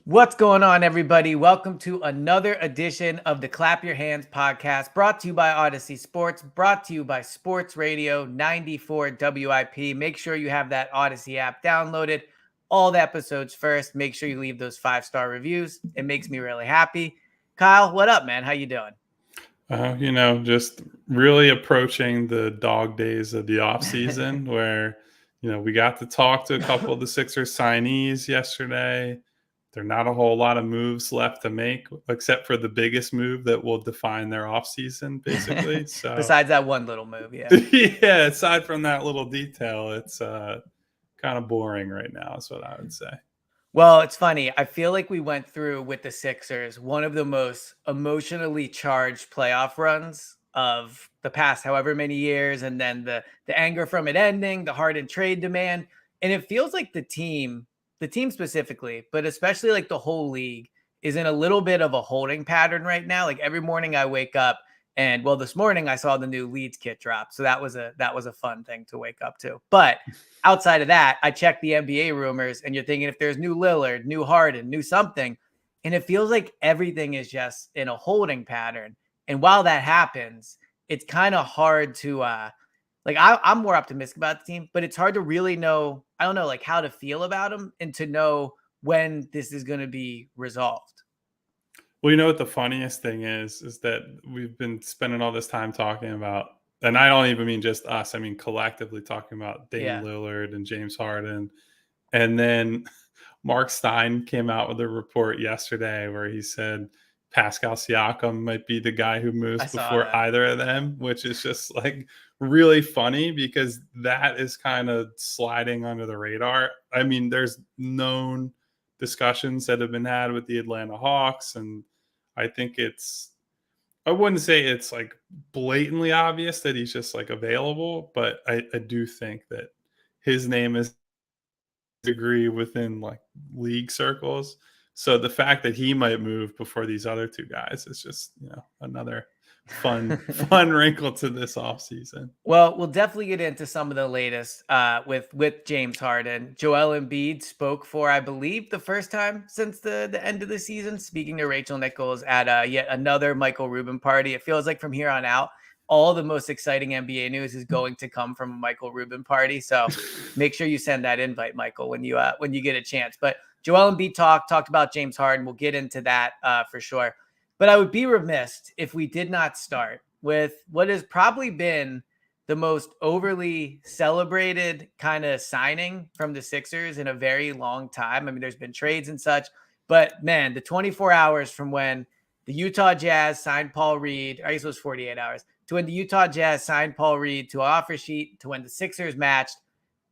What's going on, everybody? Welcome to another edition of the Clap Your Hands podcast, brought to you by Audacy Sports, brought to you by Sports Radio 94 WIP. Make sure you have that Audacy app downloaded, all the episodes first. Make sure you leave those 5-star reviews. It makes me really happy. Kyle, what up, man? How you doing? Just really approaching the dog days of the offseason where, we got to talk to a couple of the Sixers signees yesterday. There are not a whole lot of moves left to make, except for the biggest move that will define their offseason, basically. So, Besides that one little move, yeah. yeah, aside from that little detail, it's kind of boring right now, is what I would say. Well, it's funny. I feel like we went through with the Sixers one of the most emotionally charged playoff runs of the past however many years, and then the anger from it ending, the Harden trade demand, and it feels like the team specifically, but especially like the whole league is in a little bit of a holding pattern right now. Like every morning I wake up and this morning I saw the new Leeds kit drop. So that was a fun thing to wake up to. But outside of that, I checked the NBA rumors and you're thinking if there's new Lillard, new Harden, new something, and it feels like everything is just in a holding pattern. And while that happens, it's kind of hard to I'm more optimistic about the team, but it's hard to really know, I don't know, like how to feel about them and to know when this is going to be resolved. Well, you know what the funniest thing is that we've been spending all this time talking about, and I don't even mean just us, I mean collectively talking about Dame Lillard and James Harden. And then Mark Stein came out with a report yesterday where he said Pascal Siakam might be the guy who moves before either of them, which is just like really funny because that is kind of sliding under the radar. I mean, there's known discussions that have been had with the Atlanta Hawks, and I think I wouldn't say it's like blatantly obvious that he's just like available, but I do think that his name is degree within like league circles. So the fact that he might move before these other two guys is just, another fun wrinkle to this offseason. Well, we'll definitely get into some of the latest with James Harden. Joel Embiid spoke for, I believe, the first time since the end of the season, speaking to Rachel Nichols at yet another Michael Rubin party. It feels like from here on out, all the most exciting NBA news is going to come from a Michael Rubin party. So make sure you send that invite, Michael, when you get a chance. But Joel Embiid talked about James Harden. We'll get into that for sure. But I would be remiss if we did not start with what has probably been the most overly celebrated kind of signing from the Sixers in a very long time. I mean, there's been trades and such, but man, the 24 hours from when the Utah Jazz signed Paul Reed, I guess it was 48 hours, to when the Utah Jazz signed Paul Reed to an offer sheet, to when the Sixers matched.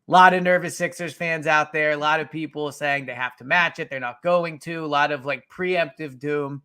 A lot of nervous Sixers fans out there, a lot of people saying they have to match it, they're not going to, a lot of like preemptive doom.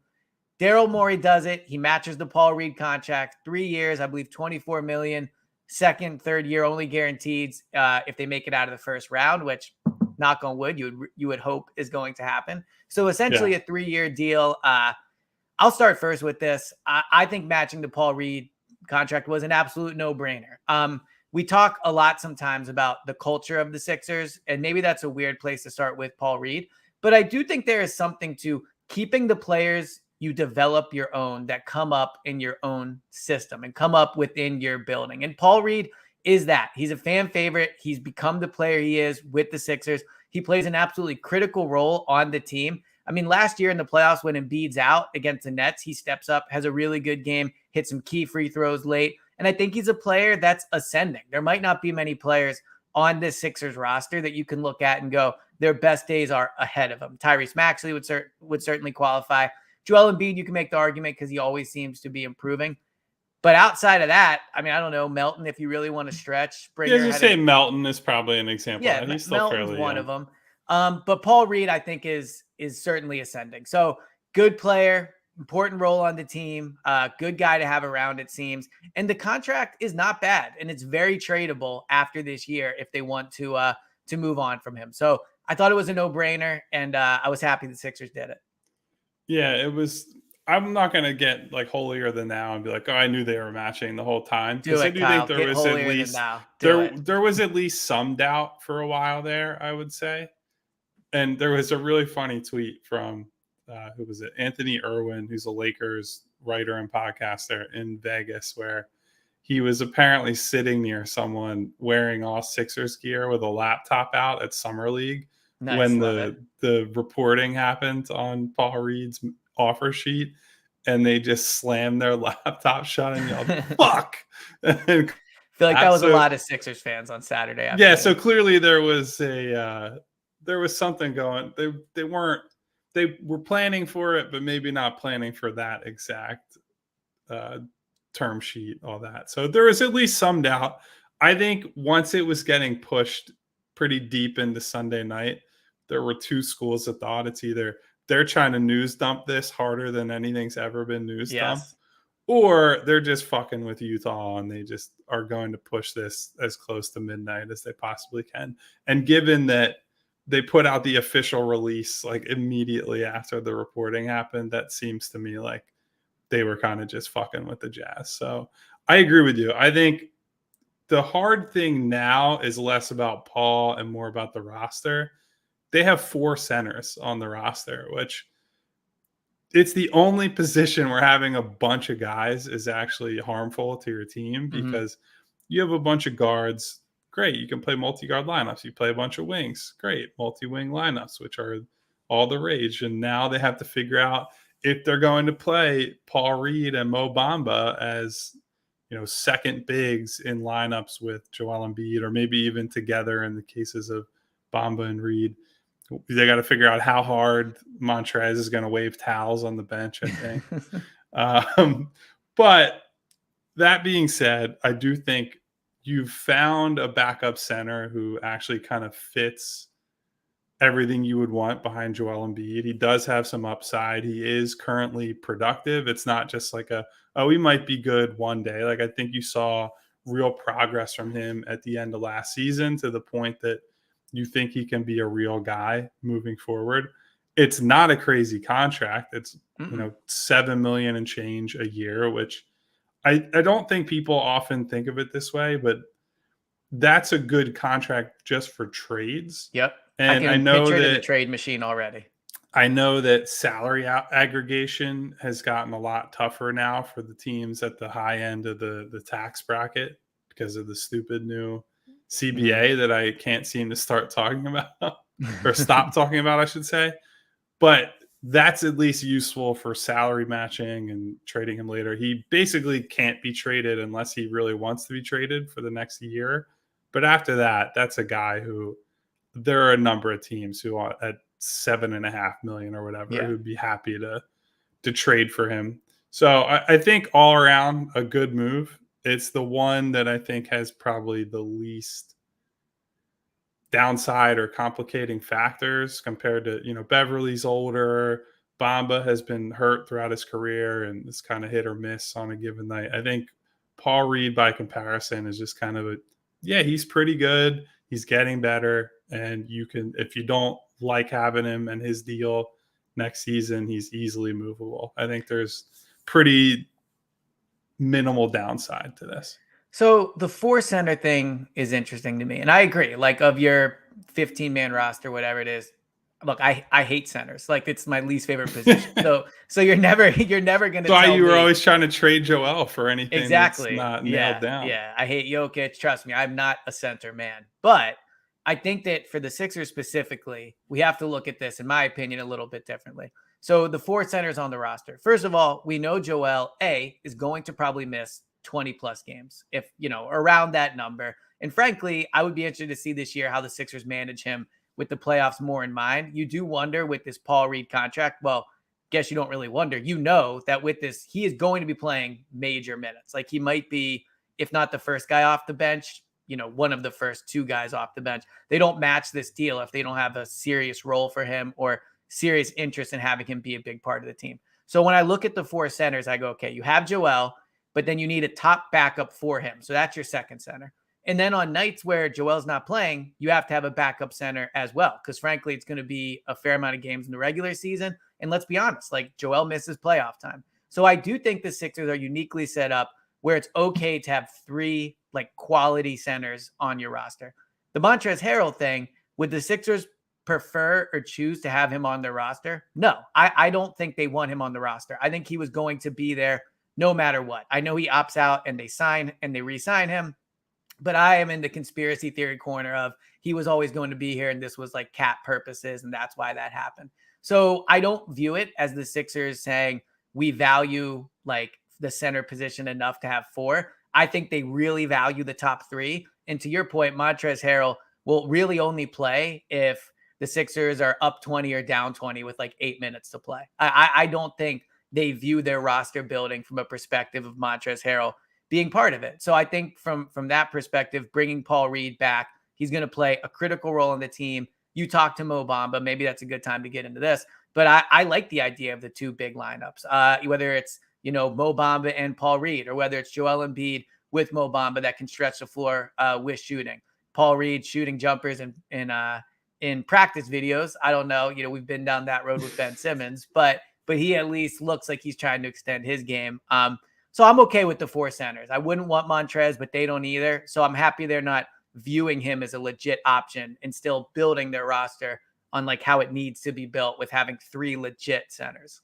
Daryl Morey does it. He matches the Paul Reed contract, 3 years, I believe $24 million. Second, third year only guaranteed if they make it out of the first round, which, knock on wood, you would hope is going to happen. So essentially a 3-year deal. I'll start first with this. I think matching the Paul Reed contract was an absolute no-brainer. We talk a lot sometimes about the culture of the Sixers, and maybe that's a weird place to start with Paul Reed. But I do think there is something to keeping the players you develop your own that come up in your own system and come up within your building. And Paul Reed is that. He's a fan favorite. He's become the player he is with the Sixers. He plays an absolutely critical role on the team. I mean, last year in the playoffs when Embiid's out against the Nets, he steps up, has a really good game, hits some key free throws late. And I think he's a player that's ascending. There might not be many players on this Sixers roster that you can look at and go, their best days are ahead of them. Tyrese Maxey would certainly qualify. Joel Embiid, you can make the argument because he always seems to be improving. But outside of that, I mean, I don't know, Melton, if you really want to stretch. Melton is probably an example. Yeah, he's still Melton's fairly one young. of them. But Paul Reed, I think, is certainly ascending. So good player, important role on the team, good guy to have around, it seems. And the contract is not bad, and it's very tradable after this year if they want to move on from him. So I thought it was a no-brainer, and I was happy the Sixers did it. Yeah, it was. I'm not going to get like holier than thou and be like, oh, I knew they were matching the whole time. Do it, Kyle. Think there was at least now. there was at least some doubt for a while there, I would say. And there was a really funny tweet from who was it? Anthony Irwin, who's a Lakers writer and podcaster in Vegas, where he was apparently sitting near someone wearing all Sixers gear with a laptop out at Summer Leaugue Nice, when love it. the reporting happened on Paul Reed's offer sheet, and they just slammed their laptop shut and yelled "fuck." And I feel like that was a lot of Sixers fans on Saturday afternoon. yeah, so clearly there was something going. They were planning for it, but maybe not planning for that exact term sheet, all that. So there was at least some doubt. I think once it was getting pushed pretty deep into Sunday night, there were two schools of thought. It's either they're trying to news dump this harder than anything's ever been news dumped, or they're just fucking with Utah and they just are going to push this as close to midnight as they possibly can. And given that they put out the official release like immediately after the reporting happened, that seems to me like they were kind of just fucking with the Jazz. So I agree with you. I think the hard thing now is less about Paul and more about the roster. They have 4 centers on the roster, which it's the only position where having a bunch of guys is actually harmful to your team, because you have a bunch of guards. Great. You can play multi-guard lineups. You play a bunch of wings. Great. Multi-wing lineups, which are all the rage. And now they have to figure out if they're going to play Paul Reed and Mo Bamba as, second bigs in lineups with Joel Embiid, or maybe even together in the cases of Bamba and Reed. They got to figure out how hard Montrez is going to wave towels on the bench, I think. But that being said, I do think you've found a backup center who actually kind of fits everything you would want behind Joel Embiid. He does have some upside. He is currently productive. It's not just like he might be good one day. Like, I think you saw real progress from him at the end of last season, to the point that you think he can be a real guy moving forward. It's not a crazy contract. It's, $7 million and change a year, which I don't think people often think of it this way, but that's a good contract just for trades. Yep. And I know picture it in the trade machine already. I know that salary aggregation has gotten a lot tougher now for the teams at the high end of the tax bracket because of the stupid new CBA that I can't seem to start talking about or stop talking about, I should say. But that's at least useful for salary matching and trading him later. He basically can't be traded unless he really wants to be traded for the next year. But after that, that's a guy who there are a number of teams who are at $7.5 million or whatever who'd be happy to trade for him. So I think all around a good move. It's the one that I think has probably the least downside or complicating factors compared to, Beverley's older. Bamba has been hurt throughout his career and it's kind of hit or miss on a given night. I think Paul Reed, by comparison, is just kind of he's pretty good. He's getting better. And you can, if you don't like having him and his deal next season, he's easily movable. I think there's pretty minimal downside to this. So the 4 center thing is interesting to me. And I agree, like, of your 15-man roster, whatever it is, look, I hate centers. Like, it's my least favorite position. So you're never going to tell me. You were always trying to trade Joel for anything exactly that's not nailed down. Yeah, I hate Jokic. Trust me, I'm not a center man. But I think that for the Sixers specifically, we have to look at this, in my opinion, a little bit differently. So the 4 centers on the roster. First of all, we know Joel, is going to probably miss 20-plus games, if, around that number. And frankly, I would be interested to see this year how the Sixers manage him with the playoffs more in mind. You do wonder with this Paul Reed contract. Well, guess you don't really wonder. You know that with this, he is going to be playing major minutes. Like, he might be, if not the first guy off the bench, one of the first 2 guys off the bench. They don't match this deal if they don't have a serious role for him or serious interest in having him be a big part of the team. So when I look at the 4 centers, I go, okay, you have Joel, but then you need a top backup for him. So that's your second center. And then on nights where Joel's not playing, you have to have a backup center as well. Because frankly, it's going to be a fair amount of games in the regular season. And let's be honest, like, Joel misses playoff time. So I do think the Sixers are uniquely set up where it's okay to have 3 like quality centers on your roster. The Montrezl Harrell thing with the Sixers prefer or choose to have him on their roster? No, I don't think they want him on the roster. I think he was going to be there no matter what. I know he opts out and they re-sign him, but I am in the conspiracy theory corner of he was always going to be here and this was like cap purposes and that's why that happened. So I don't view it as the Sixers saying we value like the center position enough to have 4. I think they really value the top 3. And to your point, Montrezl Harrell will really only play if the Sixers are up 20 or down 20 with like 8 minutes to play. I don't think they view their roster building from a perspective of Montrezl Harrell being part of it. So I think from that perspective, bringing Paul Reed back, he's going to play a critical role in the team. You talk to Mo Bamba, maybe that's a good time to get into this. But I like the idea of the 2 big lineups, whether it's, Mo Bamba and Paul Reed, or whether it's Joel Embiid with Mo Bamba that can stretch the floor with shooting. Paul Reed shooting jumpers in practice videos. I don't know. We've been down that road with Ben Simmons, but he at least looks like he's trying to extend his game. So I'm okay with the 4 centers. I wouldn't want Montrez, but they don't either. So I'm happy they're not viewing him as a legit option and still building their roster on like how it needs to be built with having 3 legit centers.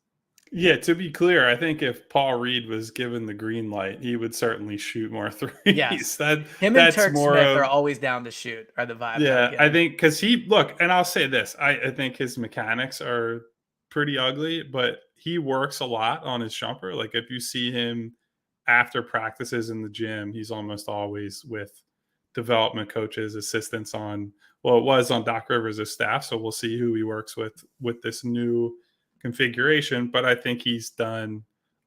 Yeah, to be clear, I think if Paul Reed was given the green light, he would certainly shoot more threes. Yes. Him and Turk Smith are always down to shoot, are the vibe. Yeah, I think because and I'll say this, I think his mechanics are pretty ugly, but he works a lot on his jumper. Like if you see him after practices in the gym, he's almost always with development coaches, assistants it was on Doc Rivers' staff. So we'll see who he works with this new configuration. But I think he's done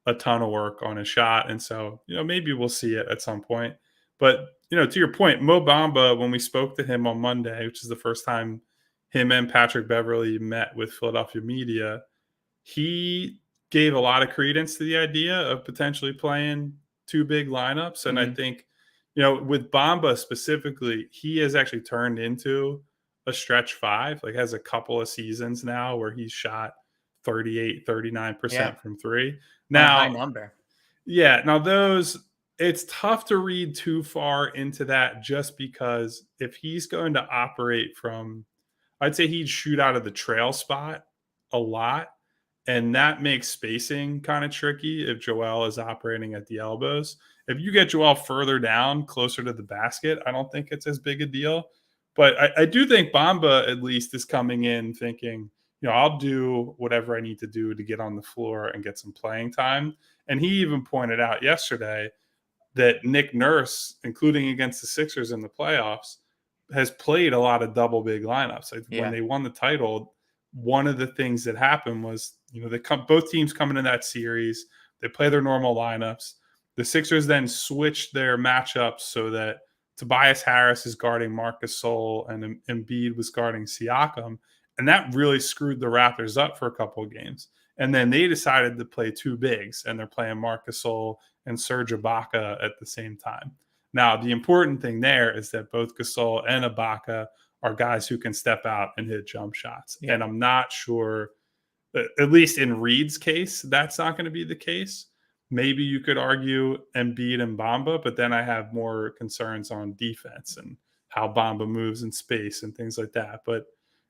a ton of work on his shot. And so, maybe we'll see it at some point. But, to your point, Mo Bamba, when we spoke to him on Monday, which is the first time him and Patrick Beverley met with Philadelphia media, he gave a lot of credence to the idea of potentially playing 2 big lineups. And I think, with Bamba specifically, he has actually turned into a stretch 5, like has a couple of seasons now where he's shot 38, 39% from 3. Now, high number. Yeah. Now it's tough to read too far into that just because if he's going to operate from, I'd say he'd shoot out of the trail spot a lot. And that makes spacing kind of tricky if Joel is operating at the elbows. If you get Joel further down, closer to the basket, I don't think it's as big a deal. But I do think Bamba at least is coming in thinking, I'll do whatever I need to do to get on the floor and get some playing time. And he even pointed out yesterday that Nick Nurse, including against the Sixers in the playoffs, has played a lot of double big lineups. When they won the title, one of the things that happened was, both teams come into that series, they play their normal lineups. The Sixers then switched their matchups so that Tobias Harris is guarding Marc Gasol and Embiid was guarding Siakam. And that really screwed the Raptors up for a couple of games. And then they decided to play 2 bigs, and they're playing Marc Gasol and Serge Ibaka at the same time. Now, the important thing there is that both Gasol and Ibaka are guys who can step out and hit jump shots. Yeah. And I'm not sure, at least in Reed's case, that's not going to be the case. Maybe you could argue Embiid and Bamba, but then I have more concerns on defense and how Bamba moves in space and things like that. But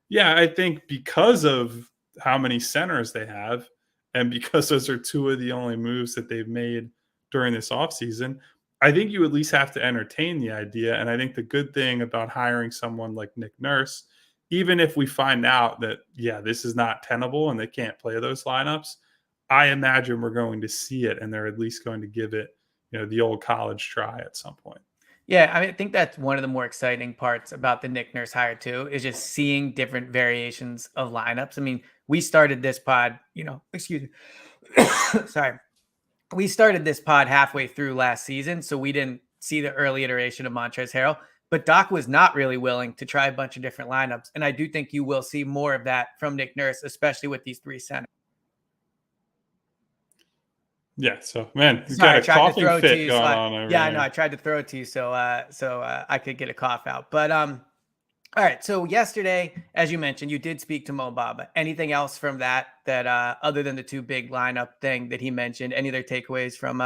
yeah, I think because of how many centers they have and because those are 2 of the only moves that they've made during this offseason, I think you at least have to entertain the idea. And I think the good thing about hiring someone like Nick Nurse, even if we find out that, this is not tenable and they can't play those lineups, I imagine we're going to see it and they're at least going to give it, the old college try at some point. Yeah, I think that's one of the more exciting parts about the Nick Nurse hire too, is just seeing different variations of lineups. I mean, we started this pod, excuse me. Sorry. We started this pod halfway through last season, so we didn't see the early iteration of Montrezl Harrell, but Doc was not really willing to try a bunch of different lineups. And I do think you will see more of that from Nick Nurse, especially with these 3 centers. Yeah, so man, you got a coughing fit going on over there. I know. I tried to throw it to you so I could get a cough out. But all right. So yesterday, as you mentioned, you did speak to Mo Bamba. Anything else from that other than the 2 big lineup thing that he mentioned? Any other takeaways from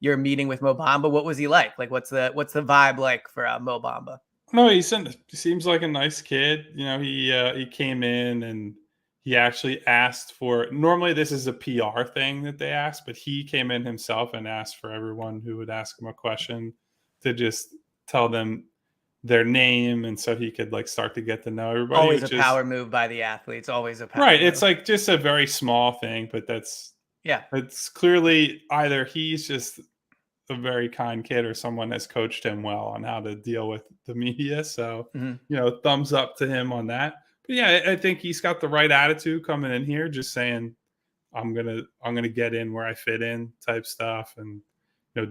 your meeting with Mo Bamba? What was he like? Like, what's the vibe like for Mo Bamba? No, he seems like a nice kid. He came in and he actually asked for. Normally, this is a PR thing that they ask, but he came in himself and asked for everyone who would ask him a question to just tell them their name, and so he could like start to get to know everybody, Always a which is power move by the athletes. Always a power right. It's move. like just a very small thing, but Yeah. it's clearly either he's just a very kind kid or someone has coached him well on how to deal with the media. So, Mhm. thumbs up to him on that. But yeah, I think he's got the right attitude coming in here, just saying, I'm gonna get in where I fit in type stuff. And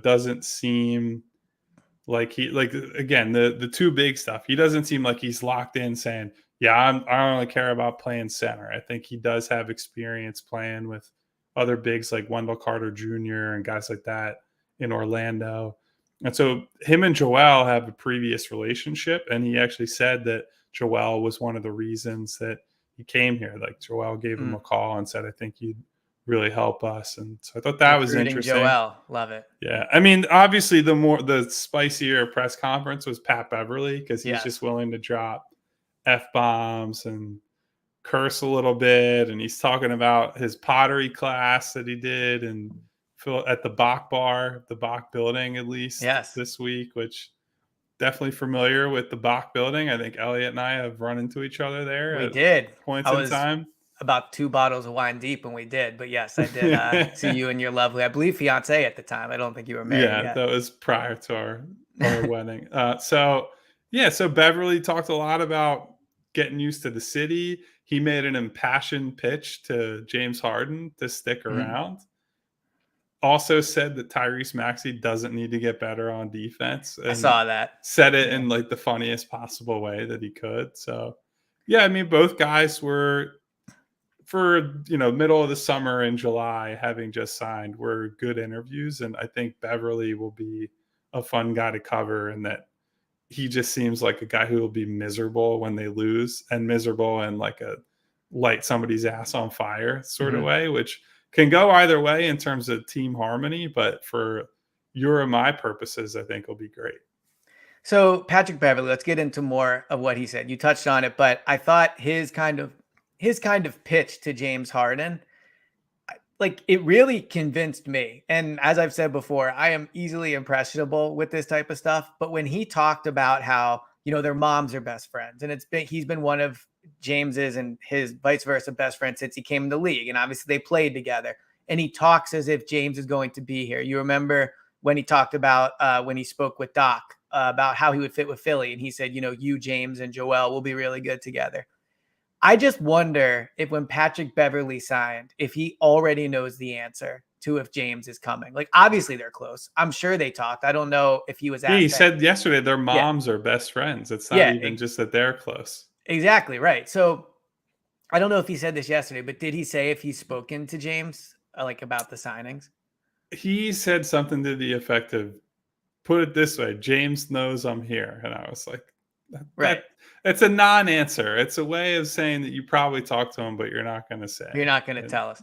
doesn't seem like again, the two big stuff. He doesn't seem like he's locked in saying, yeah, I don't really care about playing center. I think he does have experience playing with other bigs like Wendell Carter Jr. and guys like that in Orlando. And so him and Joel have a previous relationship, and he actually said that Joel was one of the reasons that he came here. Like Joel gave him Mm. a call and said, I think you'd really help us. And so I thought that was Recruiting interesting. Joel. Love it. Yeah, I mean, obviously, the spicier press conference was Pat Beverley because he's just Yes. willing to drop f bombs and curse a little bit, and he's talking about his pottery class that he did and at the Bach building, at least Yes. this week, which definitely familiar with the Bach building. I think Elliot and I have run into each other there We at did. points I in was time. about 2 bottles of wine deep when we did, but yes, I did see you and your lovely, I believe, fiance at the time. I don't think you were married Yeah, yet. that was prior to our wedding. So Beverly talked a lot about getting used to the city. He made an impassioned pitch to James Harden to stick Mhm. around. Also said that Tyrese Maxey doesn't need to get better on defense, I and saw that. said it Yeah. in like the funniest possible way that he could. So, yeah, I mean, both guys were for middle of the summer in July, having just signed, were good interviews, and I think Beverly will be a fun guy to cover, and that he just seems like a guy who will be miserable when they lose, and miserable in like a light somebody's ass on fire sort of Mhm. way, which can go either way in terms of team harmony, but for your and my purposes, I think will be great. So Patrick Beverley, let's get into more of what he said. You touched on it, but I thought his kind of pitch to James Harden, like it really convinced me. And as I've said before, I am easily impressionable with this type of stuff. But when he talked about how, their moms are best friends, and he's been one of James's and his vice versa best friend since he came in the league. And obviously they played together. And he talks as if James is going to be here. You remember when he talked about when he spoke with Doc about how he would fit with Philly. And he said, you, James, and Joel will be really good together. I just wonder if when Patrick Beverley signed, if he already knows the answer to if James is coming. Like, obviously they're close. I'm sure they talked. I don't know if he was Yeah, he asked that. said yesterday their Yeah, moms are best friends. It's not yeah, even just that they're close. exactly right. So I don't know if he said this yesterday, but did he say if he's spoken to James like about the signings? He said something to the effect of, put it this way, James knows I'm here. And I was like, Right. it's a non-answer. It's a way of saying that you probably talked to him, but you're not going to You're say. not going to And tell us.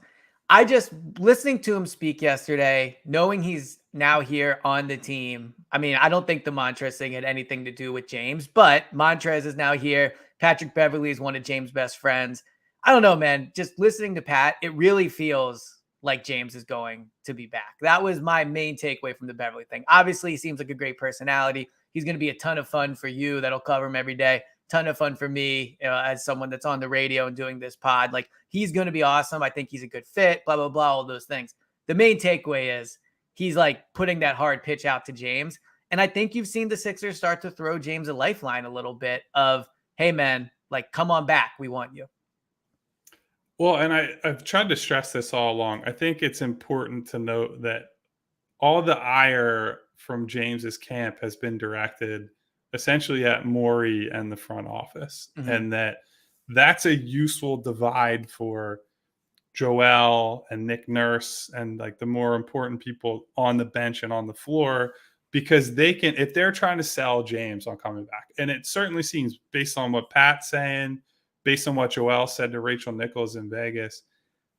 I just listening to him speak yesterday, knowing he's now here on the team. I mean, I don't think the Montrez thing had anything to do with James, but Montrez is now here. Patrick Beverley is one of James' best friends. I don't know, man. Just listening to Pat, it really feels like James is going to be back. That was my main takeaway from the Beverley thing. Obviously, he seems like a great personality. He's going to be a ton of fun for you. That'll cover him every day. Ton of fun for me as someone that's on the radio and doing this pod. Like, he's going to be awesome. I think he's a good fit, blah, blah, blah, all those things. The main takeaway is he's like putting that hard pitch out to James. And I think you've seen the Sixers start to throw James a lifeline a little bit of, hey, man, like, come on back. We want you. well, and I've tried to stress this all along. I think it's important to note that all the ire from James's camp has been directed essentially at Morey and the front office, Mm-hmm. and that's a useful divide for Joel and Nick Nurse and like the more important people on the bench and on the floor, because they can, if they're trying to sell James on coming back, and it certainly seems based on what Pat's saying, based on what Joel said to Rachel Nichols in Vegas,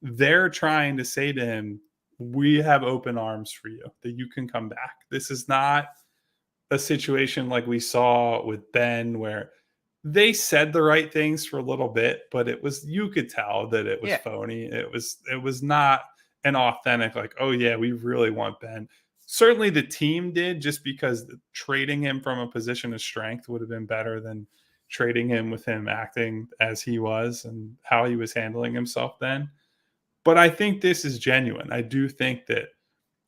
they're trying to say to him, we have open arms for you, that you can come back. This is not a situation like we saw with Ben where they said the right things for a little bit, but you could tell that it was Yeah. phony. It was not an authentic, like, oh yeah, we really want Ben. Certainly the team did, just because trading him from a position of strength would have been better than trading him with him acting as he was and how he was handling himself then. But I think this is genuine. I do think that,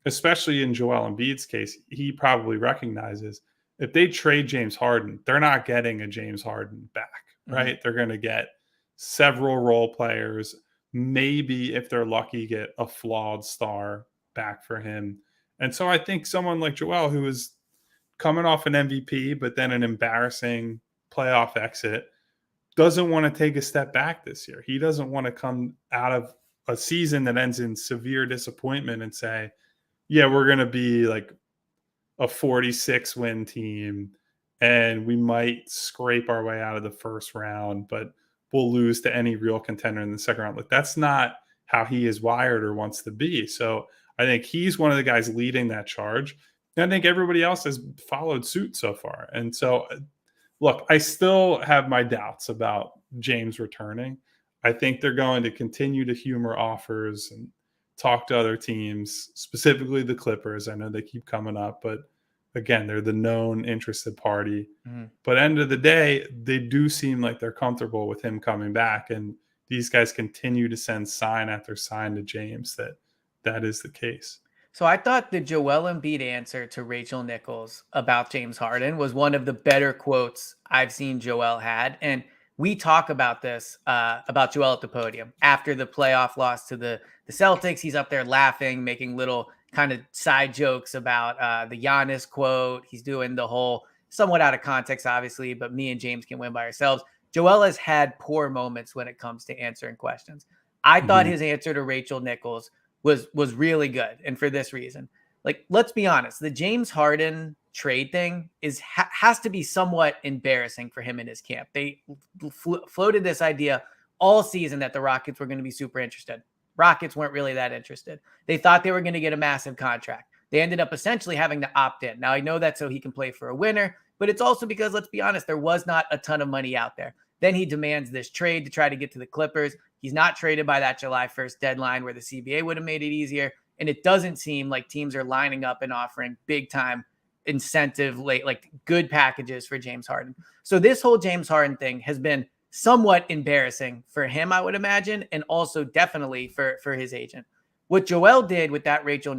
especially in Joel Embiid's case, he probably recognizes if they trade James Harden, they're not getting a James Harden back, Mhm. right? They're going to get several role players, maybe if they're lucky, get a flawed star back for him. And so I think someone like Joel, who is coming off an MVP, but then an embarrassing playoff exit, doesn't want to take a step back this year. He doesn't want to come out of a season that ends in severe disappointment and say, yeah, we're going to be like a 46 win team and we might scrape our way out of the first round, but we'll lose to any real contender in the second round. Like, that's not how he is wired or wants to be. So I think he's one of the guys leading that charge. And I think everybody else has followed suit so far. And so, look, I still have my doubts about James returning. I think they're going to continue to humor offers and talk to other teams, specifically the Clippers. I know they keep coming up, but again, they're the known interested party. Mhm. But end of the day, they do seem like they're comfortable with him coming back, and these guys continue to send sign after sign to James that that is the case. So I thought the Joel Embiid answer to Rachel Nichols about James Harden was one of the better quotes I've seen Joel had. And we talk about this about Joel at the podium after the playoff loss to the Celtics. He's up there laughing, making little kind of side jokes about the Giannis quote. He's doing the whole somewhat out of context, obviously, but me and James can win by ourselves. Joel has had poor moments when it comes to answering questions. I thought Mhm. his answer to Rachel Nichols was really good, and for this reason. Like, let's be honest, the James Harden trade thing has to be somewhat embarrassing for him in his camp. They floated this idea all season that the Rockets were going to be super interested. Rockets weren't really that interested. They thought they were going to get a massive contract. They ended up essentially having to opt in. Now, I know that's so he can play for a winner, but it's also because, let's be honest, there was not a ton of money out there. Then he demands this trade to try to get to the Clippers. He's not traded by that July 1st deadline where the CBA would have made it easier. And it doesn't seem like teams are lining up and offering big time incentive, like good packages for James Harden. So this whole James Harden thing has been somewhat embarrassing for him, I would imagine, and also definitely for his agent. What Joel did with that Rachel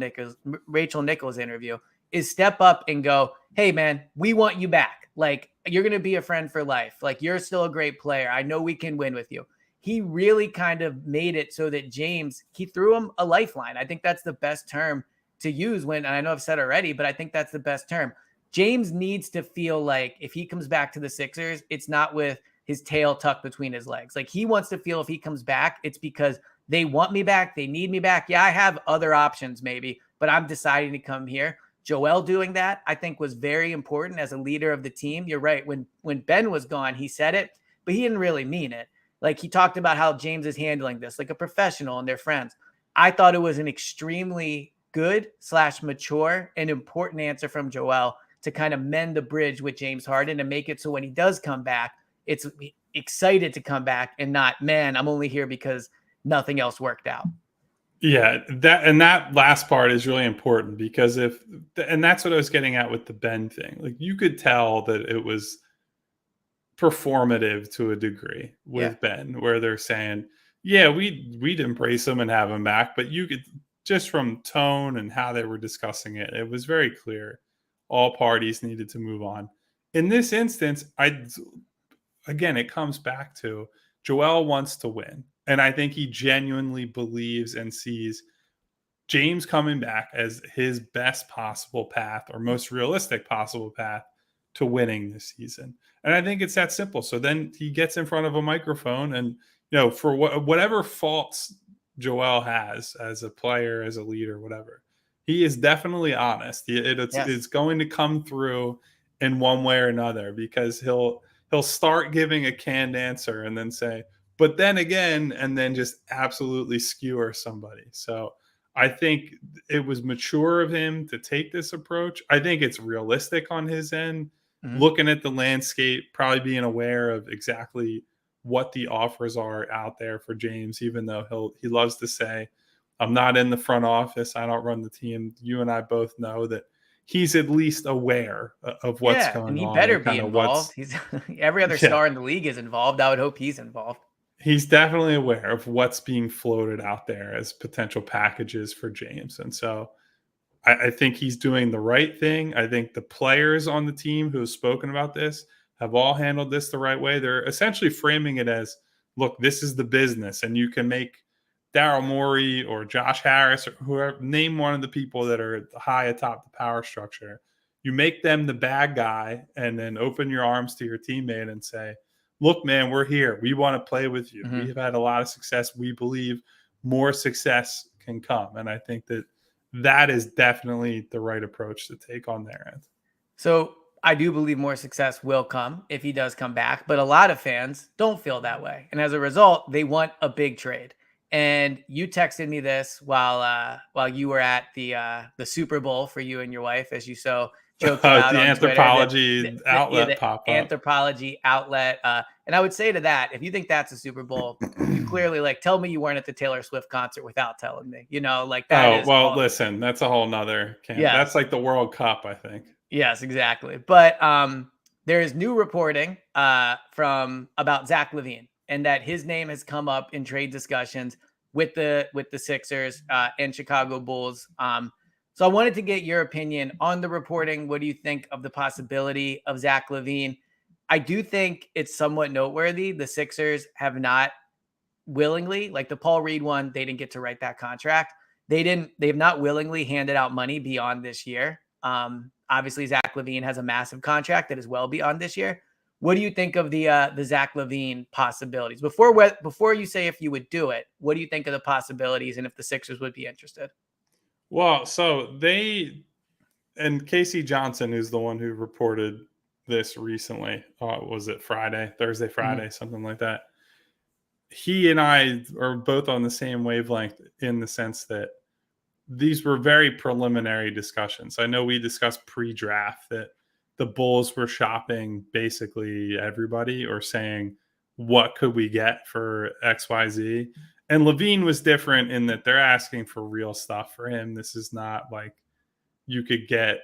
Nichols interview is step up and go, hey man, we want you back. Like, you're going to be a friend for life. Like, you're still a great player. I know we can win with you. He really kind of made it so that James, he threw him a lifeline. I think that's the best term to use when, and I know I've said already, but I think that's the best term. James needs to feel like if he comes back to the Sixers, it's not with his tail tucked between his legs. Like, he wants to feel if he comes back, it's because they want me back. They need me back. Yeah, I have other options maybe, but I'm deciding to come here. Joel doing that, I think, was very important as a leader of the team. You're right. When Ben was gone, he said it, but he didn't really mean it. Like, he talked about how James is handling this like a professional and their friends. I thought it was an extremely good/mature and important answer from Joel to kind of mend the bridge with James Harden and make it so when he does come back, it's excited to come back and not, man, I'm only here because nothing else worked out. Yeah, that last part is really important because and that's what I was getting at with the Ben thing. Like, you could tell that it was performative to a degree Yeah. with Ben, where they're saying, "Yeah, we'd embrace him and have him back," but you could, just from tone and how they were discussing it, it was very clear all parties needed to move on. In this instance, again, it comes back to Joel wants to win, and I think he genuinely believes and sees James coming back as his best possible path or most realistic possible path to winning this season. And I think it's that simple. So then he gets in front of a microphone and, for whatever faults Joel has as a player, as a leader, whatever, he is definitely honest. It's Yes. going to come through in one way or another because he'll start giving a canned answer and then say, but then again, and then just absolutely skewer somebody. So I think it was mature of him to take this approach. I think it's realistic on his end, Mhm. looking at the landscape, probably being aware of exactly what the offers are out there for James, even though he loves to say, I'm not in the front office, I don't run the team. You and I both know that he's at least aware of what's Yeah, and going he on better and be kind of involved. what's He's every other yeah, star in the league is involved. I would hope he's involved. he's definitely aware of what's being floated out there as potential packages for James. And so I think he's doing the right thing. I think the players on the team who have spoken about this have all handled this the right way. They're essentially framing it as, look, this is the business, and you can make Daryl Morey or Josh Harris or whoever, name one of the people that are high atop the power structure. You make them the bad guy, and then open your arms to your teammate and say, look, man, we're here. We want to play with you. We Mhm. have had a lot of success. We believe more success can come. And I think that is definitely the right approach to take on their end. So I do believe more success will come if he does come back, but a lot of fans don't feel that way, and as a result, they want a big trade. And you texted me this while you were at the Super Bowl for you and your wife, as you so joked about The on Twitter. anthropology Yeah, outlet the pop up. anthropology outlet. And I would say to that, if you think that's a Super Bowl, you clearly like tell me you weren't at the Taylor Swift concert without telling me. Like that Oh, is well, all. listen, that's a whole nother camp. That's Yes. like the World Cup, I think. Yes, exactly. But there is new reporting from about Zach LaVine, and that his name has come up in trade discussions with the Sixers and Chicago Bulls. So I wanted to get your opinion on the reporting. What do you think of the possibility of Zach LaVine? I do think it's somewhat noteworthy. The Sixers have not willingly, like the Paul Reed one, they didn't get to write that contract. They've not willingly handed out money beyond this year. Obviously Zach LaVine has a massive contract that is well beyond this year. What do you think of the Zach LaVine possibilities? Before you say if you would do it, what do you think of the possibilities and if the Sixers would be interested? Well, so and Casey Johnson, who's the one who reported this recently, was it Thursday, Mhm. Friday, something like that. He and I are both on the same wavelength in the sense that these were very preliminary discussions. I know we discussed pre-draft that the Bulls were shopping basically everybody or saying, what could we get for XYZ? And Levine was different in that they're asking for real stuff for him. This is not like you could get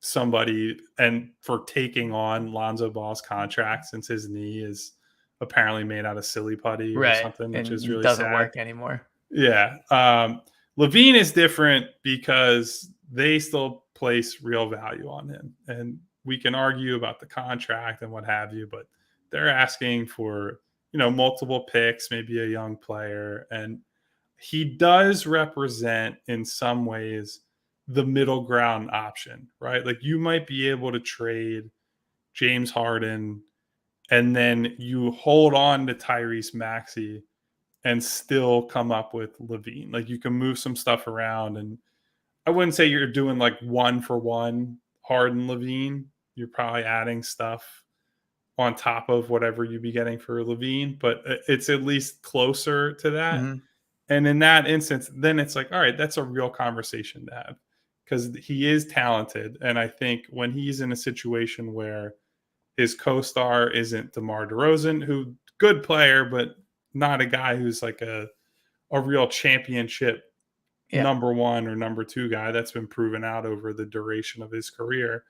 somebody and for taking on Lonzo Ball's contract since his knee is apparently made out of silly putty or Right. something, which is And really doesn't sad. work anymore. Yeah. Levine is different because they still place real value on him. And we can argue about the contract and what have you, but they're asking for, multiple picks, maybe a young player. And he does represent in some ways the middle ground option, right? Like you might be able to trade James Harden and then you hold on to Tyrese Maxey and still come up with Levine. Like you can move some stuff around, and I wouldn't say you're doing like one for one Harden Levine. You're probably adding stuff on top of whatever you'd be getting for Levine, but it's at least closer to that. Mhm. And in that instance, then it's like, all right, that's a real conversation to have because he is talented. And I think when he's in a situation where his co-star isn't DeMar DeRozan, who good player, but not a guy who's like a real championship Yeah. number one or number two guy that's been proven out over the duration of his career.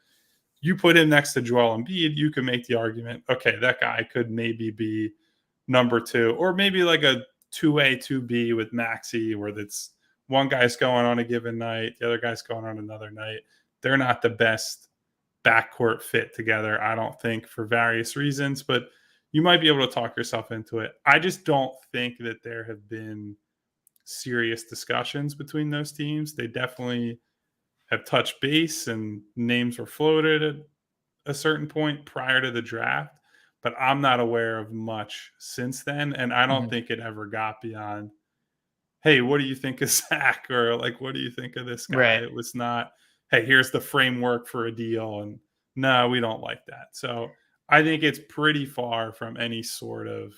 You put him next to Joel Embiid, you can make the argument, okay, that guy could maybe be number two, or maybe like a 2A, 2B with Maxi, where that's one guy's going on a given night, the other guy's going on another night. They're not the best backcourt fit together, I don't think, for various reasons, but you might be able to talk yourself into it. I just don't think that there have been serious discussions between those teams. They definitely have touched base and names were floated at a certain point prior to the draft, but I'm not aware of much since then. And I don't Mhm. think it ever got beyond, hey, what do you think of Zach? Or like, what do you think of this guy? Right. It was not, hey, here's the framework for a deal. And no, we don't like that. So I think it's pretty far from any sort of,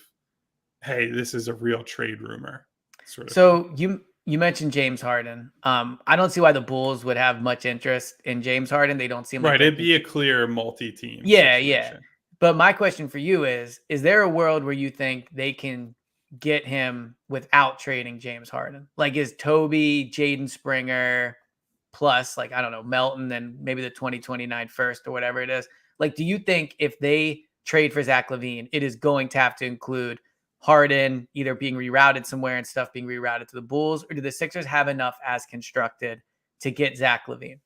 hey, this is a real trade rumor sort of thing. So You mentioned James Harden. I don't see why the Bulls would have much interest in James Harden. They don't seem like Right. they It'd can. be a clear multi-team Yeah, yeah. situation. But my question for you is there a world where you think they can get him without trading James Harden? Like, is Toby, Jaden Springer, plus, like, I don't know, Melton and maybe the 2029 first or whatever it is? Like, do you think if they trade for Zach LaVine, it is going to have to include Harden either being rerouted somewhere and stuff being rerouted to the Bulls, or do the Sixers have enough as constructed to get Zach LaVine?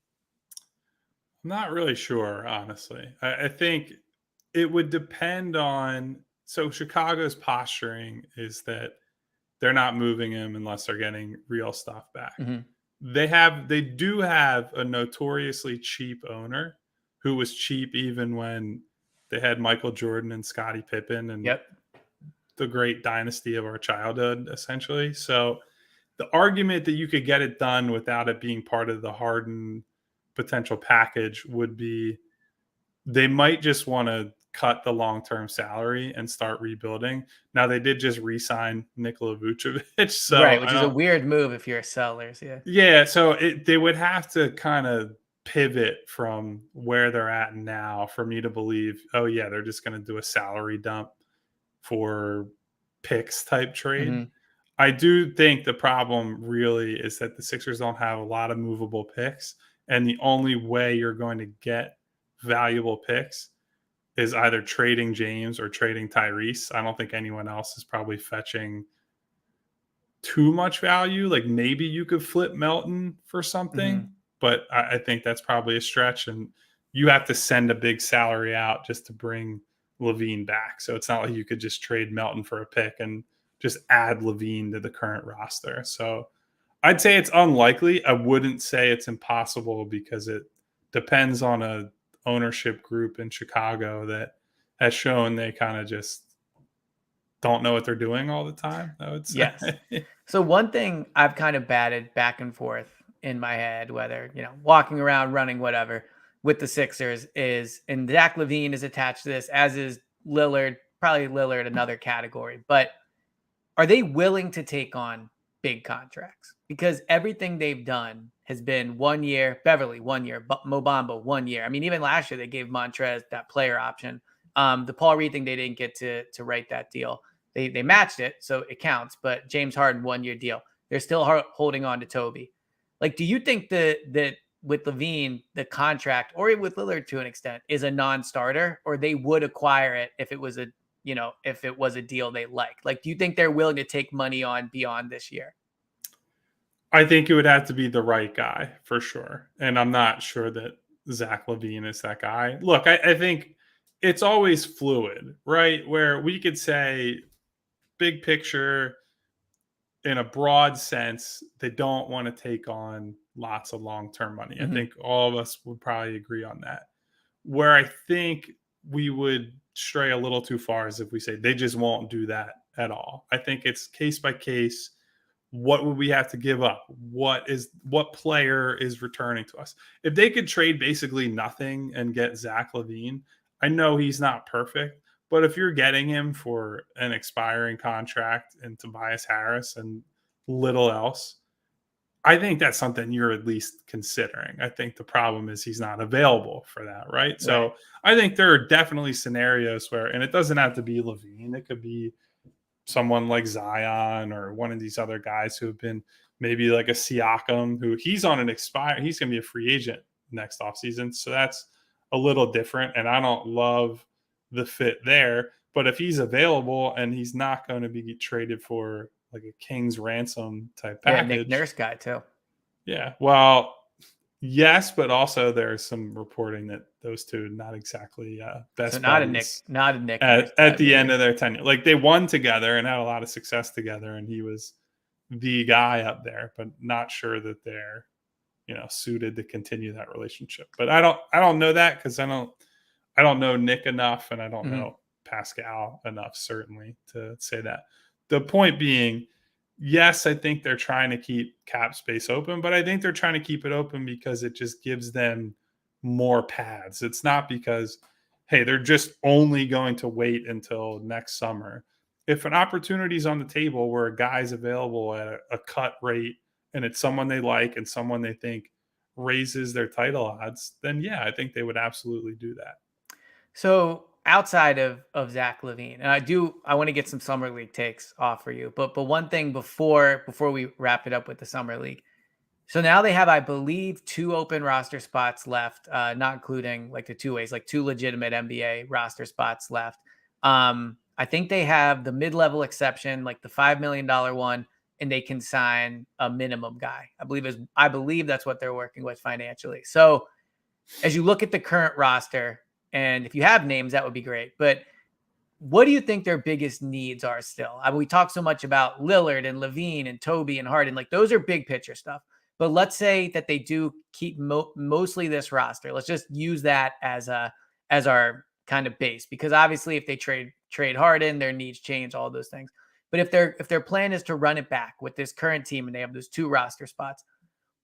I'm not really sure, honestly. I think it would depend on. So Chicago's posturing is that they're not moving him unless they're getting real stuff back. Mhm. They do have a notoriously cheap owner who was cheap even when they had Michael Jordan and Scottie Pippen and Yep. the great dynasty of our childhood, essentially. So the argument that you could get it done without it being part of the Harden potential package would be they might just want to cut the long-term salary and start rebuilding. Now they did just re-sign Nikola Vucevic, so Right, I which is a don't. weird move if you're a sellers, yeah. Yeah, so they would have to kind of pivot from where they're at now for me to believe, oh yeah, they're just going to do a salary dump for picks type trade. Mhm, I do think the problem really is that the Sixers don't have a lot of movable picks, and the only way you're going to get valuable picks is either trading James or trading Tyrese. I don't think anyone else is probably fetching too much value. Like maybe you could flip Melton for something, mhm. but I think that's probably a stretch, and you have to send a big salary out just to bring Levine back. So it's not like you could just trade Melton for a pick and just add Levine to the current roster. So I'd say it's unlikely. I wouldn't say it's impossible because it depends on a ownership group in Chicago that has shown they kind of just don't know what they're doing all the time, I would say. Yes. So one thing I've kind of batted back and forth in my head, whether, walking around, running, whatever, with the Sixers is, and Zach LaVine is attached to this, as is Lillard, probably Lillard, another category. But are they willing to take on big contracts? Because everything they've done has been 1 year, Beverley 1 year, Mobamba 1 year. I mean, even last year they gave Montrez that player option. The Paul Reed thing, they didn't get to write that deal. They matched it, so it counts. But James Harden 1 year deal. They're still holding on to Toby. Like, do you think that with Levine, the contract, or with Lillard to an extent, is a non-starter, or they would acquire it if it was a deal they like? Like, do you think they're willing to take money on beyond this year? I think it would have to be the right guy for sure. And I'm not sure that Zach LaVine is that guy. Look, I think it's always fluid, right? Where we could say, big picture, in a broad sense, they don't want to take on lots of long term money. I Mhm. think all of us would probably agree on that. Where I think we would stray a little too far is if we say they just won't do that at all. I think it's case by case. What would we have to give up? What player is returning to us? If they could trade basically nothing and get Zach LaVine, I know he's not perfect, but if you're getting him for an expiring contract and Tobias Harris and little else, I think that's something you're at least considering. I think the problem is he's not available for that, right? Right. So I think there are definitely scenarios where, and it doesn't have to be Levine, it could be someone like Zion or one of these other guys who have been maybe like a Siakam, who he's on an expire, he's going to be a free agent next offseason. So that's a little different. And I don't love the fit there. But if he's available and he's not going to be traded for like a king's ransom type Yeah, Nick package, Nurse guy too. yeah, well, yes, but also there's some reporting that those two not exactly So best not a Nick, buddies not a Nick Nurse at type the end maybe. of their tenure. Like they won together and had a lot of success together, and he was the guy up there, but not sure that they're suited to continue that relationship. But I don't know that because I don't know Nick enough, and I don't Mhm. know Pascal enough certainly to say that. The point being, yes, I think they're trying to keep cap space open, but I think they're trying to keep it open because it just gives them more paths. It's not because, hey, they're just only going to wait until next summer. If an opportunity is on the table where a guy's available at a cut rate and it's someone they like and someone they think raises their title odds, then yeah, I think they would absolutely do that. So outside of Zach LaVine, and I want to get some summer league takes off for you, but one thing before we wrap it up with the summer league. So now they have, I believe, 2 open roster spots left, not including like the two ways, like 2 legitimate NBA roster spots left. I think they have the mid-level exception, like the $5 million one, and they can sign a minimum guy. I believe that's what they're working with financially. So as you look at the current roster, and if you have names, that would be great. But what do you think their biggest needs are still? I mean, we talk so much about Lillard and LaVine and Toby and Harden. Like those are big picture stuff. But let's say that they do keep mostly this roster. Let's just use that as our kind of base, because obviously if they trade Harden, their needs change, all those things. But if their plan is to run it back with this current team and they have those 2 roster spots,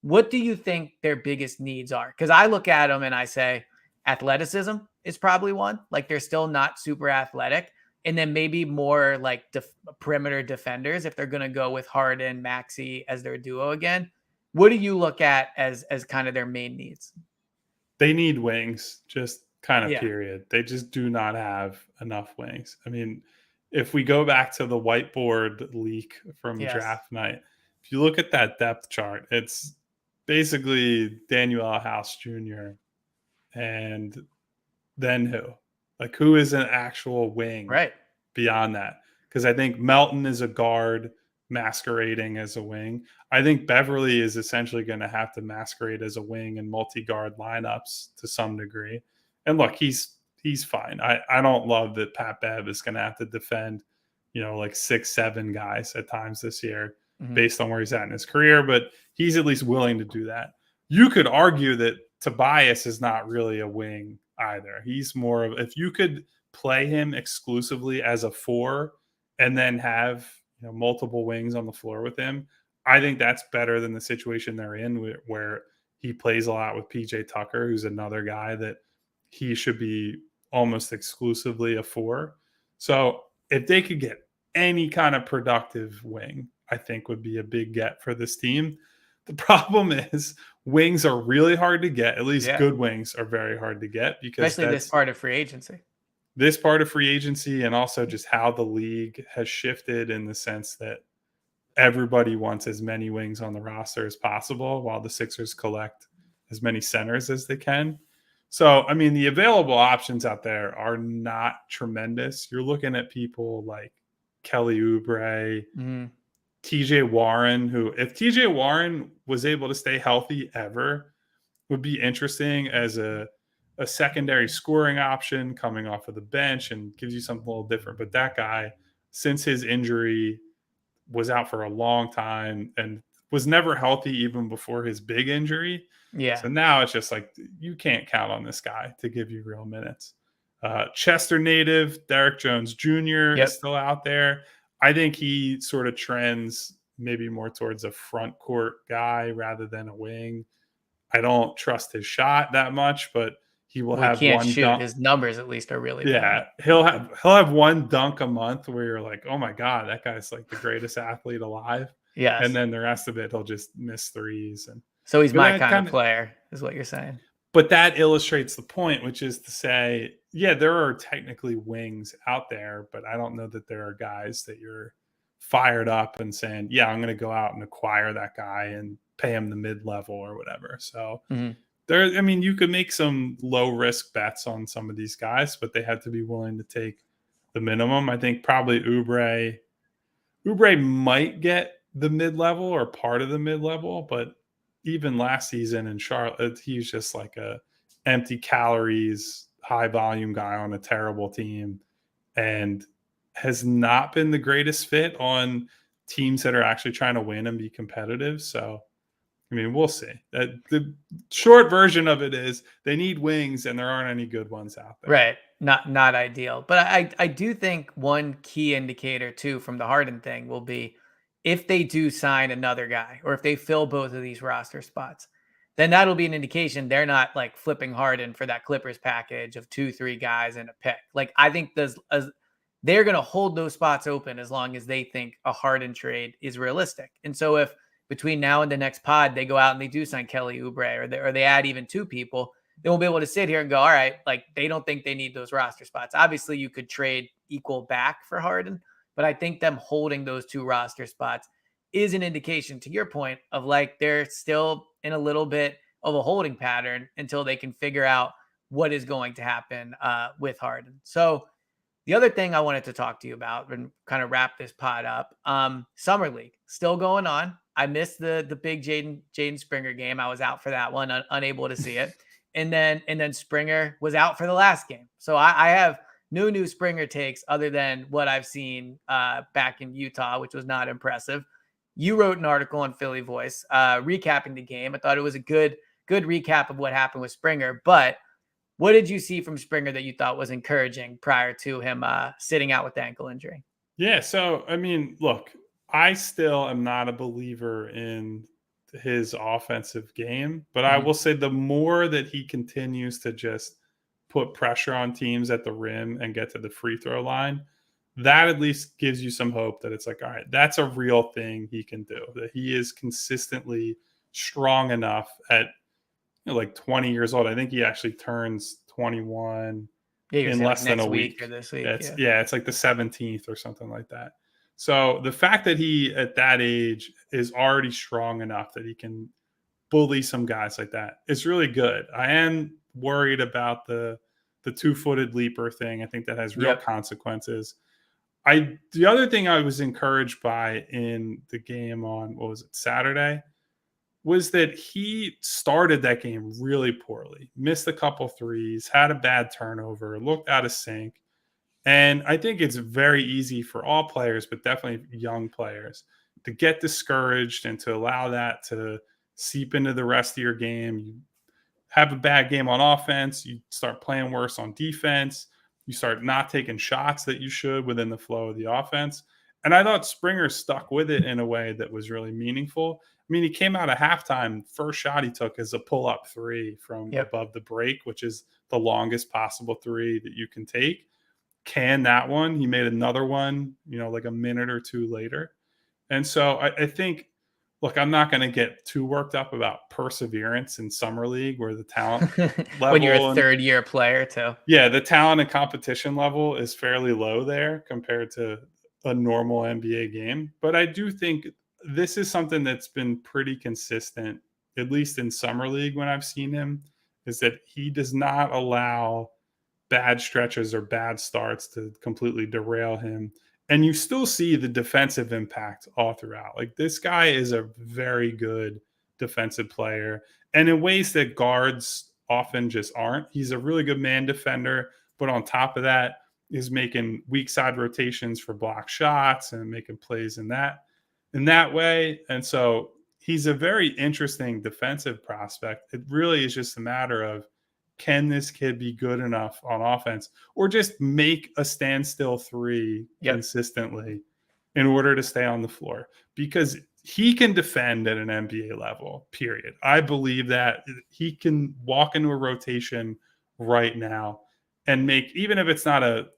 what do you think their biggest needs are? Because I look at them and I say athleticism is probably one. Like they're still not super athletic. And then maybe more like perimeter defenders if they're going to go with Harden, Maxey as their duo again. What do you look at as kind of their main needs? They need wings, just kind of Yeah. period. They just do not have enough wings. I mean, if we go back to the whiteboard leak from Yes. draft night, if you look at that depth chart, it's basically Daniel House Jr. and then who? Like who is an actual wing Right. beyond that? Because I think Melton is a guard masquerading as a wing. I think Beverley is essentially going to have to masquerade as a wing in multi-guard lineups to some degree. And look, he's fine. I don't love that Pat Bev is going to have to defend, like 6-7 guys at times this year based on where he's at in his career, but he's at least willing to do that. You could argue that Tobias is not really a wing either. He's more of, if you could play him exclusively as a 4 and then have multiple wings on the floor with him, I think that's better than the situation they're in where he plays a lot with PJ Tucker, who's another guy that he should be almost exclusively a 4. So if they could get any kind of productive wing, I think would be a big get for this team. The problem is wings are really hard to get. At least good wings are very hard to get, because especially this part of free agency. This part of free agency, and also just how the league has shifted in the sense that everybody wants as many wings on the roster as possible while the Sixers collect as many centers as they can. So, I mean, the available options out there are not tremendous. You're looking at people like Kelly Oubre, TJ Warren, who, if TJ Warren was able to stay healthy ever, would be interesting as a secondary scoring option coming off of the bench and gives you something a little different. But that guy, since his injury, was out for a long time and was never healthy even before his big injury. Yeah. So now it's just like, you can't count on this guy to give you real minutes. Chester native Derek Jones Jr. is still out there. I think he sort of trends maybe more towards a front court guy rather than a wing. I don't trust his shot that much, but he will have can't one shoot. dunk. His numbers at least are really bad. He'll have one dunk a month where you're like, oh my God, that guy's like the greatest athlete alive. Yes. And then the rest of it, he'll just miss threes. And so he's my kind of player, is what you're saying. But that illustrates the point, which is to say, yeah, there are technically wings out there, but I don't know that there are guys that you're fired up and saying, yeah, I'm going to go out and acquire that guy and pay him the mid-level or whatever. So I mean, you could make some low-risk bets on some of these guys, but they had to be willing to take the minimum. I think probably Oubre might get the mid-level or part of the mid-level, but even last season in Charlotte, he's just like a empty calories, high volume guy on a terrible team and has not been the greatest fit on teams that are actually trying to win and be competitive. So, I mean, we'll see. The short version of it is they need wings and there aren't any good ones out there. Right. Not ideal. But I do think one key indicator too from the Harden thing will be if they do sign another guy or if they fill both of these roster spots, then that'll be an indication they're not like flipping Harden for that Clippers package of 2-3 guys and a pick. Like I think they're going to hold those spots open as long as they think a Harden trade is realistic. And so if between now and the next pod, they go out and they do sign Kelly Oubre, or they add even 2 people, they won't be able to sit here and go, all right, like they don't think they need those roster spots. Obviously, you could trade equal back for Harden, but I think them holding those 2 roster spots is an indication, to your point, of like they're still in a little bit of a holding pattern until they can figure out what is going to happen with Harden. So the other thing I wanted to talk to you about and kind of wrap this pod up, Summer League still going on. I missed the big Jaden Springer game. I was out for that one, unable to see it. And then Springer was out for the last game. So I have no new Springer takes other than what I've seen back in Utah, which was not impressive. You wrote an article on Philly Voice recapping the game. I thought it was a good recap of what happened with Springer. But what did you see from Springer that you thought was encouraging prior to him sitting out with the ankle injury? Yeah. So, I mean, look, I still am not a believer in his offensive game, but I will say the more that he continues to just put pressure on teams at the rim and get to the free throw line, that at least gives you some hope that it's like, all right, that's a real thing he can do, that he is consistently strong enough at like 20 years old. I think he actually turns 21 in less than a week. Or this week. It's like the 17th or something like that. So the fact that he at that age is already strong enough that he can bully some guys like that is really good. I am worried about the 2-footed leaper thing. I think that has real consequences. The other thing I was encouraged by in the game on, what was it, Saturday, was that he started that game really poorly, missed a couple threes, had a bad turnover, looked out of sync. And I think it's very easy for all players, but definitely young players, to get discouraged and to allow that to seep into the rest of your game. You have a bad game on offense, you start playing worse on defense, you start not taking shots that you should within the flow of the offense. And I thought Springer stuck with it in a way that was really meaningful. I mean, he came out of halftime, first shot he took is a pull-up 3 from above the break, which is the longest possible 3 that you can take. Canned that one. He made another one, like a minute or 2 later. And so I think, look, I'm not going to get too worked up about perseverance in Summer League where the talent level. When you're a third-year player, too. Yeah, the talent and competition level is fairly low there compared to a normal NBA game. But I do think this is something that's been pretty consistent, at least in Summer League when I've seen him, is that he does not allow bad stretches or bad starts to completely derail him. And you still see the defensive impact all throughout. Like, this guy is a very good defensive player, and in ways that guards often just aren't. He's a really good man defender, but on top of that, is making weak side rotations for block shots and making plays in that way. And so he's a very interesting defensive prospect. It really is just a matter of, can this kid be good enough on offense or just make a standstill 3 consistently in order to stay on the floor? Because he can defend at an NBA level, period. I believe that he can walk into a rotation right now and make, even if it's not a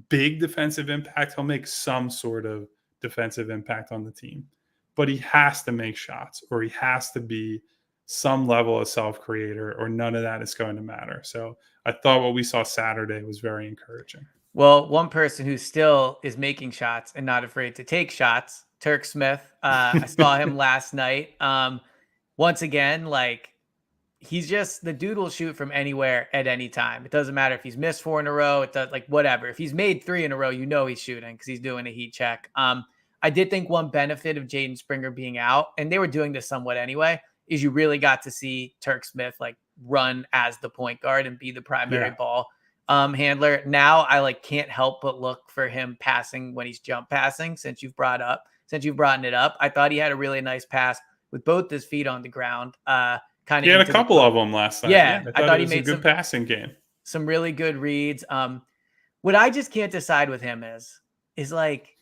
big defensive impact, he'll make some sort of defensive impact on the team. But he has to make shots, or he has to be some level of self-creator, or none of that is going to matter. So I thought what we saw Saturday was very encouraging. Well, one person who still is making shots and not afraid to take shots, Turk Smith. I saw him last night. Once again, like, he's just, the dude will shoot from anywhere at any time. It doesn't matter if he's missed 4 in a row. It does, like, whatever. If he's made 3 in a row, he's shooting because he's doing a heat check. I did think one benefit of Jaden Springer being out, and they were doing this somewhat anyway, is you really got to see Turk Smith like run as the point guard and be the primary ball handler. Now I can't help but look for him passing when he's jump passing. Since you've brought it up, I thought he had a really nice pass with both his feet on the ground. He had a couple of them last night. Yeah, I thought he made a good passing game. Some really good reads. What I just can't decide with him is like,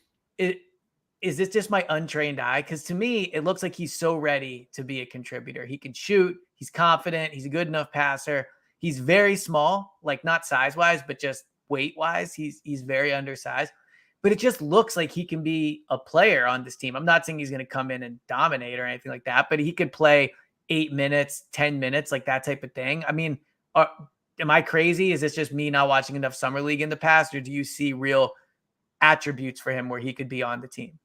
is this just my untrained eye? Because to me, it looks like he's so ready to be a contributor. He can shoot. He's confident. He's a good enough passer. He's very small, like not size-wise, but just weight-wise. He's very undersized. but it just looks like he can be a player on this team. I'm not saying he's going to come in and dominate or anything like that, but he could play 8 minutes, 10 minutes, like that type of thing. I mean, am I crazy? Is this just me not watching enough Summer League in the past, or do you see real attributes for him where he could be on the team?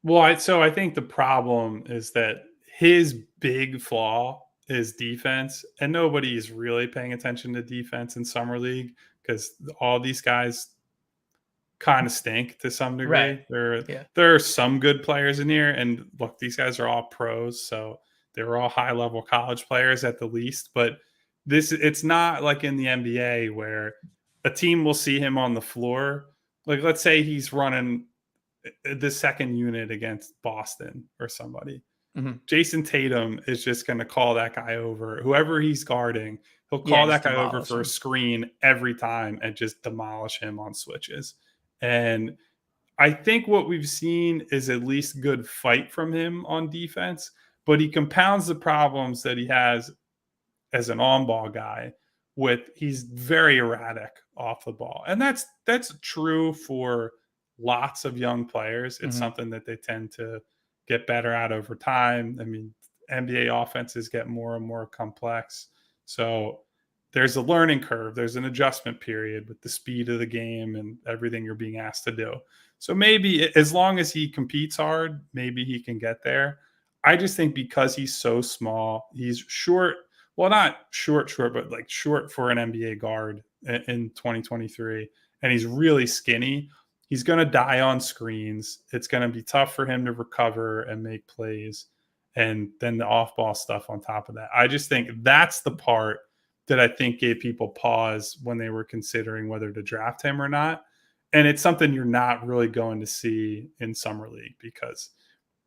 Well, I think the problem is that his big flaw is defense, and nobody is really paying attention to defense in Summer League because all these guys kind of stink to some degree. Right. There are some good players in here, and look, these guys are all pros, so they're all high level college players at the least. But it's not like in the NBA where a team will see him on the floor. Like, let's say he's running the second unit against Boston or somebody. Mm-hmm. Jason Tatum is just going to call that guy over. Whoever he's guarding, he'll call that guy over for a screen every time and just demolish him on switches. And I think what we've seen is at least good fight from him on defense, but he compounds the problems that he has as an on-ball guy with he's very erratic off the ball. And that's true for lots of young players. It's something that they tend to get better at over time. I mean, NBA offenses get more and more complex. So there's a learning curve. There's an adjustment period with the speed of the game and everything you're being asked to do. So maybe as long as he competes hard, maybe he can get there. I just think because he's so small, he's short. Well, not short, but like short for an NBA guard in 2023. And he's really skinny. He's going to die on screens. It's going to be tough for him to recover and make plays. And then the off-ball stuff on top of that. I just think that's the part that I think gave people pause when they were considering whether to draft him or not. And it's something you're not really going to see in Summer League because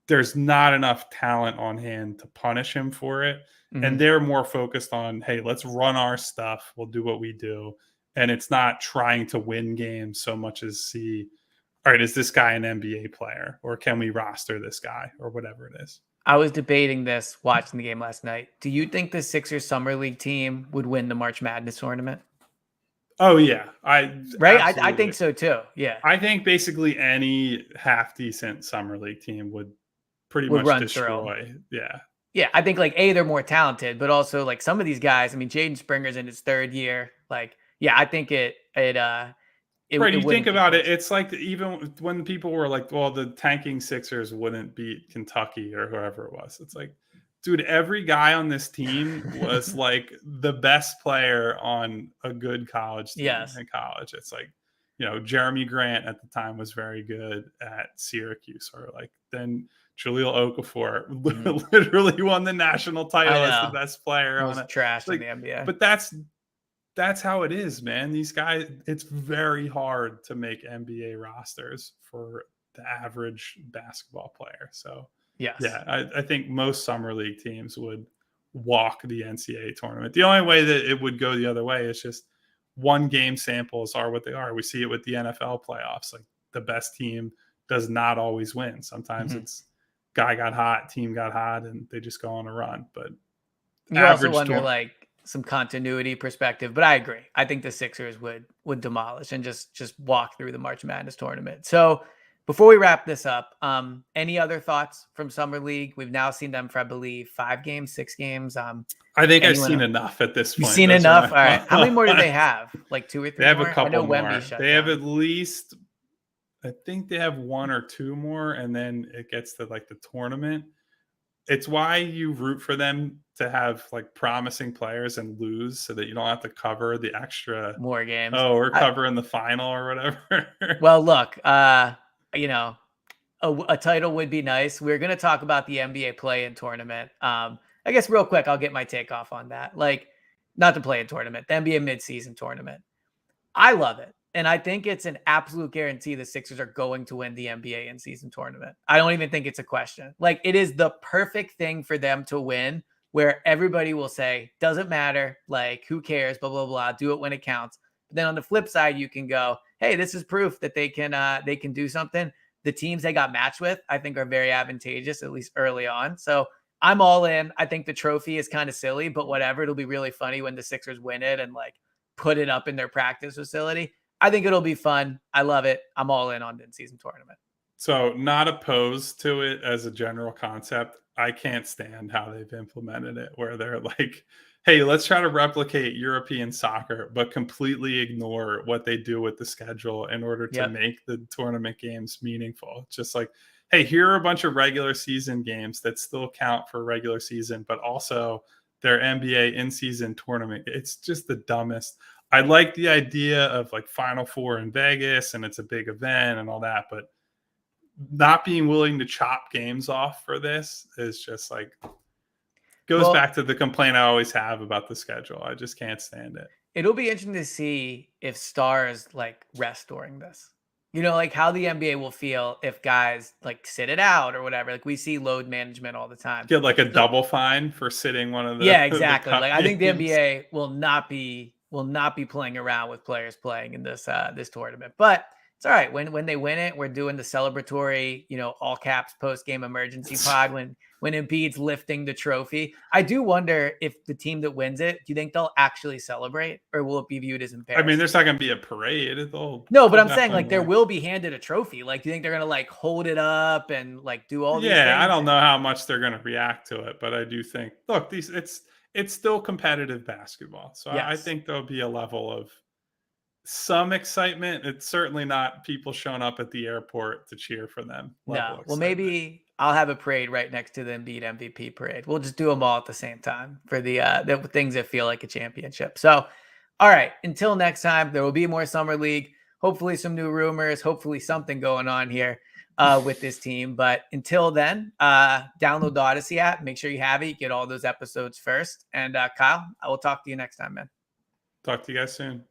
there's not enough talent on hand to punish him for it. Mm-hmm. And they're more focused on, hey, let's run our stuff. We'll do what we do. And it's not trying to win games so much as see, all right, is this guy an NBA player or can we roster this guy or whatever it is? I was debating this watching the game last night. Do you think the Sixers Summer League team would win the March Madness tournament? Oh, yeah. I think so too. Yeah. I think basically any half decent Summer League team would pretty much destroy. Yeah. Yeah. I think like they're more talented, but also like some of these guys, I mean, Jaden Springer's in his third year. Like, yeah, I think it right, you think about it, it's like even when people were like, well, the tanking Sixers wouldn't beat Kentucky or whoever it was. It's like, dude, every guy on this team was like the best player on a good college team in college. It's like, you know, Jeremy Grant at the time was very good at Syracuse, or like then Jahlil Okafor literally won the national title as the best player on it. Trash in the NBA. But that's how it is, man. These guys, it's very hard to make NBA rosters for the average basketball player. So, yeah, I think most Summer League teams would walk the NCAA tournament. The only way that it would go the other way is just one game samples are what they are. We see it with the NFL playoffs. Like the best team does not always win. Sometimes it's guy got hot, team got hot, and they just go on a run. But you also wonder like some continuity perspective, but I agree. I think the Sixers would demolish and just walk through the March Madness tournament. So before we wrap this up, any other thoughts from Summer League? We've now seen them for, I believe, 5 games, 6 games. I think I've seen enough at this point. You've seen enough? All right. How many more do they have? Like 2 or 3 They have more? a couple more. They have down. at least, I think they have 1 or 2 more, and then it gets to like the tournament. It's why you root for them to have like promising players and lose so that you don't have to cover the extra more games. Oh, we're covering the final or whatever. Well, look, you know, a title would be nice. We're going to talk about the NBA play-in tournament. I guess real quick, I'll get my take off on that. Like, not the play-in tournament, the NBA midseason tournament. I love it. And I think it's an absolute guarantee the Sixers are going to win the NBA in-season tournament. I don't even think it's a question. Like, it is the perfect thing for them to win, where everybody will say, doesn't matter, like, who cares, blah, blah, blah, do it when it counts. But then on the flip side, you can go, hey, this is proof that they can do something. The teams they got matched with, I think, are very advantageous, at least early on. So I'm all in. I think the trophy is kind of silly, but whatever. It'll be really funny when the Sixers win it and, like, put it up in their practice facility. I think it'll be fun. I love it. I'm all in on the in-season tournament. So not opposed to it as a general concept. I can't stand how they've implemented it where they're like, hey, let's try to replicate European soccer, but completely ignore what they do with the schedule in order to make the tournament games meaningful. Just like, hey, here are a bunch of regular season games that still count for regular season, but also their NBA in-season tournament. It's just the dumbest. I like the idea of like Final Four in Vegas and it's a big event and all that, but not being willing to chop games off for this is just like goes back to the complaint I always have about the schedule. I just can't stand it. It'll be interesting to see if stars like rest during this. Like how the NBA will feel if guys like sit it out or whatever. Like we see load management all the time. Get like a double fine for sitting one of the exactly. the Like I think the NBA will not be playing around with players playing in this this tournament. But it's all right. When they win it, we're doing the celebratory, all caps post game emergency pod when Embiid's lifting the trophy. I do wonder if the team that wins it, do you think they'll actually celebrate or will it be viewed as embarrassing? I mean, there's not going to be a parade. No, but I'm saying like there will be handed a trophy. Like, do you think they're going to like hold it up and like do all these things? Yeah, I don't know how much they're going to react to it, but I do think, look, it's still competitive basketball. So I think there'll be a level of some excitement. It's certainly not people showing up at the airport to cheer for them. No. Well, maybe I'll have a parade right next to the Embiid MVP parade. We'll just do them all at the same time for the things that feel like a championship. So, all right. Until next time, there will be more Summer League. Hopefully some new rumors. Hopefully something going on here with this team. But until then, download the Audacy app. Make sure you have it. Get all those episodes first. And Kyle, I will talk to you next time, man. Talk to you guys soon.